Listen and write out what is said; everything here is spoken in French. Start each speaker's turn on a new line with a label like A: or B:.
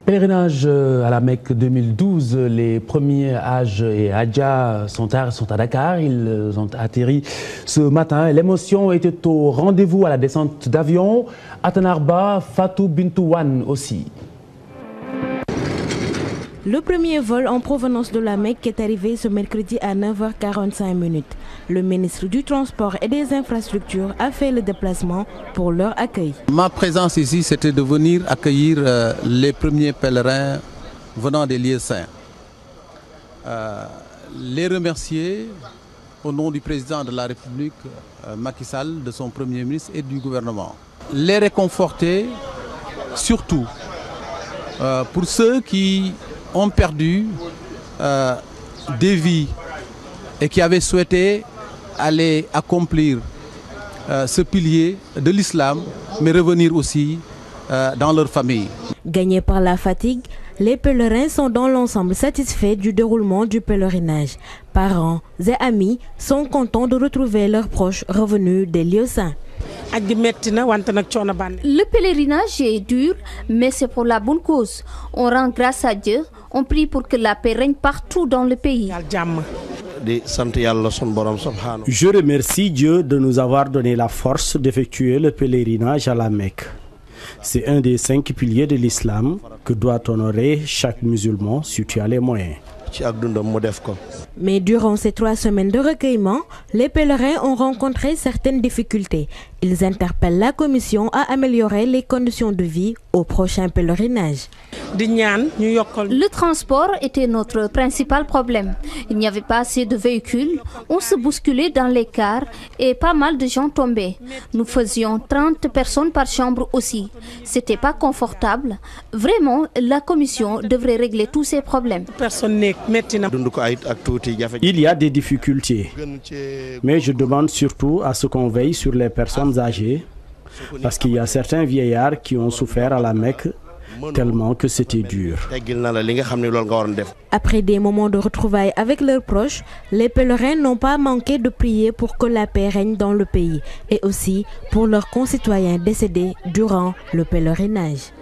A: Pèlerinage à la Mecque 2012, les premiers Hajj et Hadja sont à Dakar. Ils ont atterri ce matin. L'émotion était au rendez-vous à la descente d'avion. À Tanarba, Fatou Bintou Wane aussi.
B: Le premier vol en provenance de la Mecque est arrivé ce mercredi à 9h45. Le ministre du Transport et des Infrastructures a fait le déplacement pour leur accueil.
C: Ma présence ici, c'était de venir accueillir les premiers pèlerins venant des lieux saints. Les remercier au nom du président de la République, Macky Sall, de son premier ministre et du gouvernement. Les réconforter, surtout pour ceux qui ont perdu des vies et qui avaient souhaité aller accomplir ce pilier de l'islam, mais revenir aussi dans leur famille.
B: Gagnés par la fatigue, les pèlerins sont dans l'ensemble satisfaits du déroulement du pèlerinage. Parents et amis sont contents de retrouver leurs proches revenus des lieux saints.
D: Le pèlerinage est dur, mais c'est pour la bonne cause. On rend grâce à Dieu, on prie pour que la paix règne partout dans le pays.
E: Je remercie Dieu de nous avoir donné la force d'effectuer le pèlerinage à la Mecque. C'est un des 5 piliers de l'islam que doit honorer chaque musulman si tu as les moyens.
B: Mais durant ces 3 semaines de recueillement, les pèlerins ont rencontré certaines difficultés. Ils interpellent la commission à améliorer les conditions de vie au prochain pèlerinage.
D: Le transport était notre principal problème. Il n'y avait pas assez de véhicules, on se bousculait dans les cars et pas mal de gens tombaient. Nous faisions 30 personnes par chambre aussi. C'était pas confortable. Vraiment, la commission devrait régler tous ces problèmes.
E: Il y a des difficultés, mais je demande surtout à ce qu'on veille sur les personnes âgées, parce qu'il y a certains vieillards qui ont souffert à la Mecque tellement que c'était dur.
B: Après des moments de retrouvailles avec leurs proches, les pèlerins n'ont pas manqué de prier pour que la paix règne dans le pays et aussi pour leurs concitoyens décédés durant le pèlerinage.